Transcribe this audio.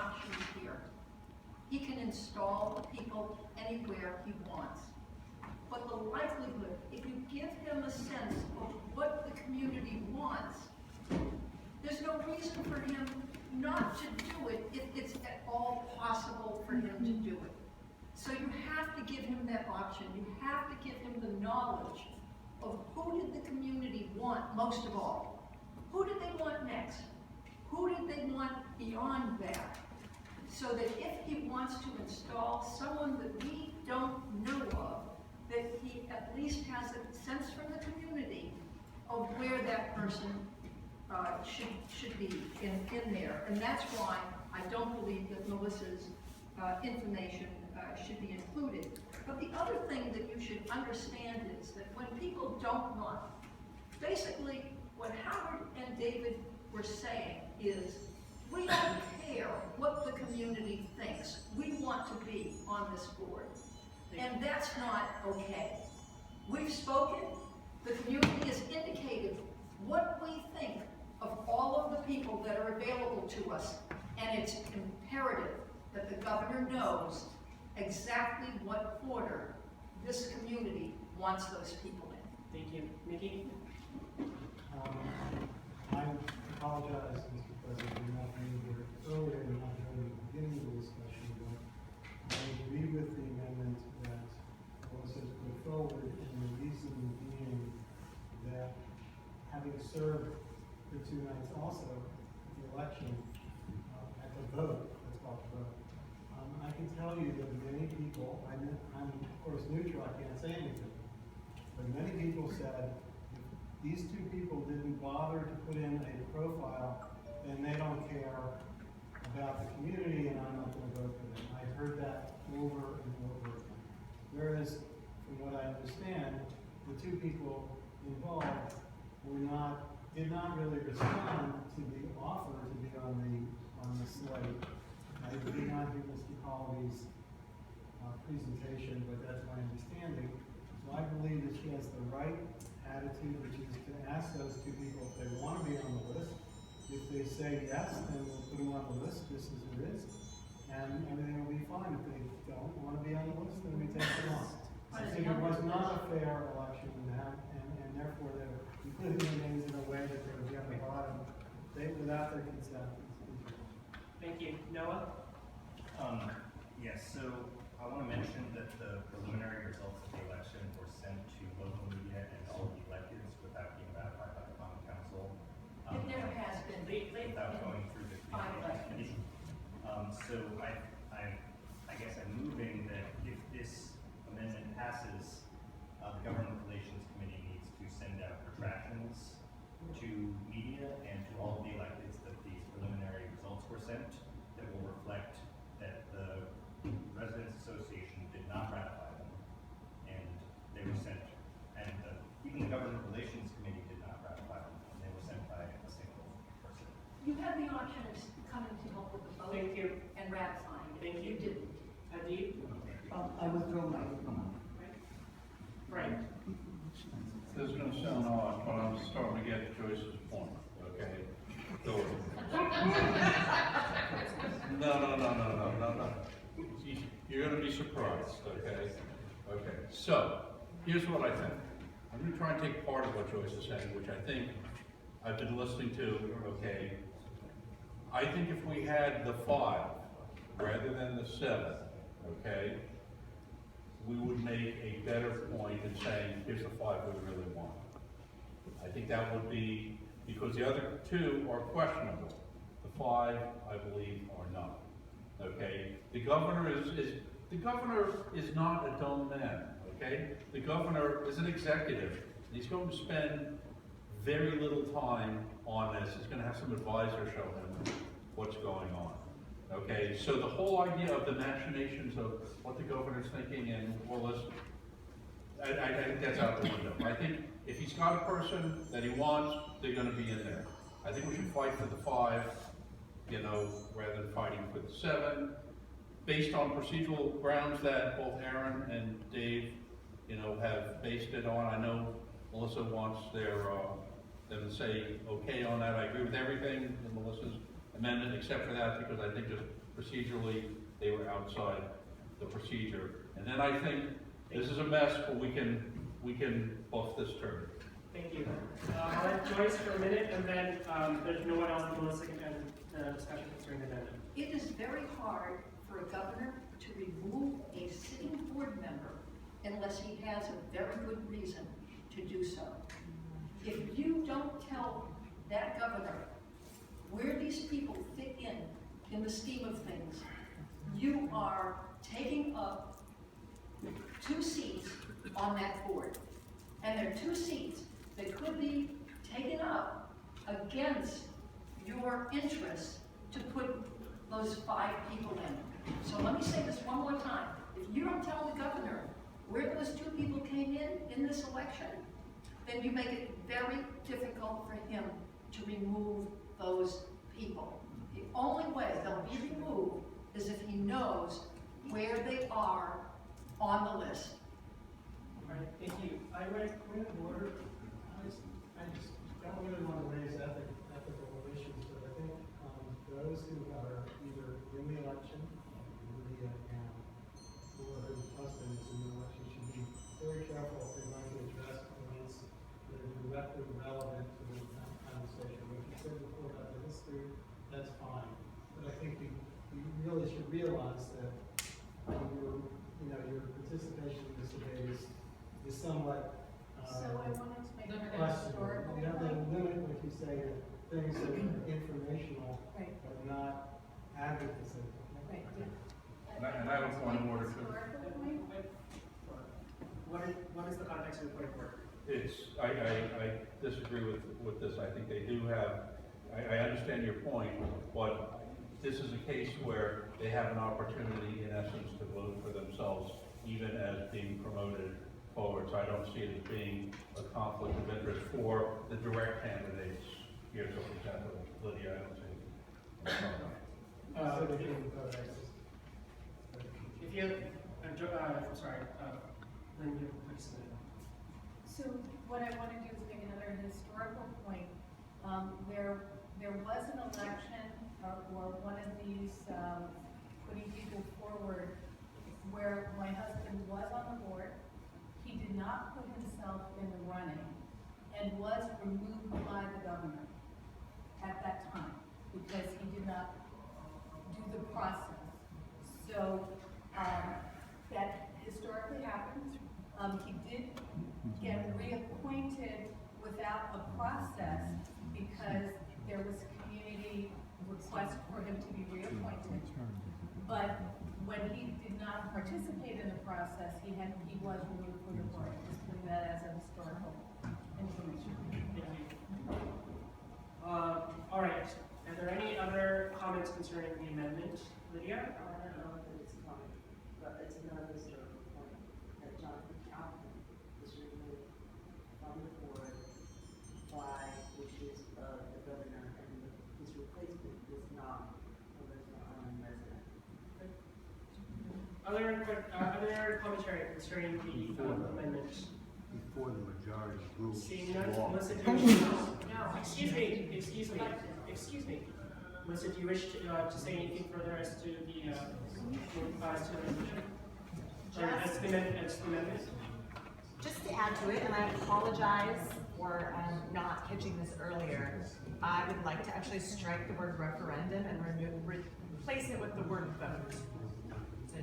options here. He can install people anywhere he wants. But the likelihood, if you give him a sense of what the community wants, there's no reason for him not to do it if it's at all possible for him to do it. So you have to give him that option. You have to give him the knowledge of who did the community want most of all. Who did they want next? Who did they want beyond that? So that if he wants to install someone that we don't know of, that he at least has a sense from the community of where that person should be in there. And that's why I don't believe that Melissa's information should be included. But the other thing that you should understand is that when people don't want, basically what Howard and David were saying is, we don't care what the community thinks. We want to be on this board. And that's not okay. We've spoken, the community has indicated what we think of all of the people that are available to us, and it's imperative that the governor knows exactly what quarter this community wants those people in. Thank you. Mickey? I apologize, Mr. President, for not being here earlier and not hearing the beginning of the discussion, but I agree with the amendment that Melissa has put forward, and the reason being that having served for 2 nights also at the election, at the vote, let's call it the vote, I can tell you that many people, I'm of course neutral, I can't say anything, but many people said, if these 2 people didn't bother to put in a profile, then they don't care about the community and I'm not going to vote for them. I heard that over and over again. Whereas, from what I understand, the 2 people involved did not really respond to the offer to be on the slate. I did not hear Mr. Colby's presentation, but that's my understanding. So I believe that she has the right attitude, which is to ask those 2 people if they want to be on the list. If they say yes, then we'll put them on the list just as it is, and everything will be fine. If they don't want to be on the list, then we take them off. I think it was not a fair election, and therefore they're including the names in a way that they would be on the bottom without their consent. Thank you. Noah? Yes, so I want to mention that the preliminary results of the election were sent to local media and all of the electeds without being ratified by the Common Council. It never has been. Without going through the committee. So I guess I'm moving that if this amendment passes, the Government Relations Committee needs to send out retractions to media and to all of the electeds that these preliminary results were sent that will reflect that the Residents Association did not ratify them, and they were sent, and even the Government Relations Committee did not ratify them, and they were sent by a single person. You had the option of coming to help with the vote. Thank you. And ratifying it. Thank you. You didn't. Adib? I withdraw my Frank? This is going to sound odd, but I'm starting to get Joyce's point, okay? Go No. You're going to be surprised, okay? Okay, so, here's what I think. I'm going to try and take part of what Joyce is saying, which I think I've been listening to, okay? I think if we had the 5 rather than the 7, okay, we would make a better point in saying, here's the 5 we really want. I think that would be, because the other 2 are questionable. The 5, I believe, are not. Okay? The governor is not a dumb man. Okay? The governor is an executive. And he's going to spend very little time on this. He's going to have some advisors show him what's going on. Okay, so the whole idea of the machinations of what the governor's thinking and all this, I think that's out the window. I think if he's got a person that he wants, they're going to be in there. I think we should fight for the 5, you know, rather than fighting for the 7, based on procedural grounds that both Aaron and Dave, you know, have based it on. I know Melissa wants them to say okay on that. I agree with everything that Melissa's amendment, except for that, because I think just procedurally, they were outside the procedure. And then I think this is a mess, but we can buff this term. Thank you. I'll let Joyce for a minute, and then there's no one else in Melissa and discussion concerning the amendment. It is very hard for a governor to remove a sitting board member unless he has a very good reason to do so. If you don't tell that governor where these people fit in the scheme of things, you are taking up 2 seats on that board. And there are 2 seats that could be taken up against your interest to put those 5 people in. So let me say this one more time. If you don't tell the governor where those 2 people came in this election, then you make it very difficult for him to remove those people. The only way they'll be removed is if he knows where they are on the list. All right, thank you. I read point of order. I just don't really want to raise ethical issues, but I think those who are either in the election, and or who husbands in the election should be very careful if they're going to address points that are directly relevant to the conversation. What you said before about the history, that's fine. But I think we really should realize that your participation in this debate is somewhat So I wanted to make an questionable. historical You have to point. limit, like you say, to things that are informational, Right, but not advocacy. right. And I have a point of order too. Historical point? What is the context of the point of order? I disagree with this. I think they do have, I understand your point, but this is a case where they have an opportunity, in essence, to vote for themselves, even as being promoted forward. So I don't see it as being a conflict of interest for the direct candidates here. So for example, Lydia, I don't see. So they can vote access. If you, I'm sorry, Lynn, you please submit. So what I want to do is make another historical point. There was an election or one of these putting people forward where my husband was on the board. He did not put himself in the running and was removed by the governor at that time because he did not do the process. So that historically happened. He did get reappointed without a process because there was community request for him to be reappointed. But when he did not participate in the process, he was removed from the board. Just putting that as a historical information. Thank you. All right. Are there any other comments concerning the amendment? Lydia? I don't know if it's a comment, but it's another historical point that Jonathan Calvin was removed from the board by wishes of the governor, and his replacement was not a resident. Other commentary concerning the amendment? Before the majority rules. Seeing none, law. Melissa, do you wish to? Excuse me. Melissa, do you wish to say anything further as to the amendment? Just to add to it, and I apologize for not pitching this earlier, I would like to actually strike the word referendum and replace it with the word vote.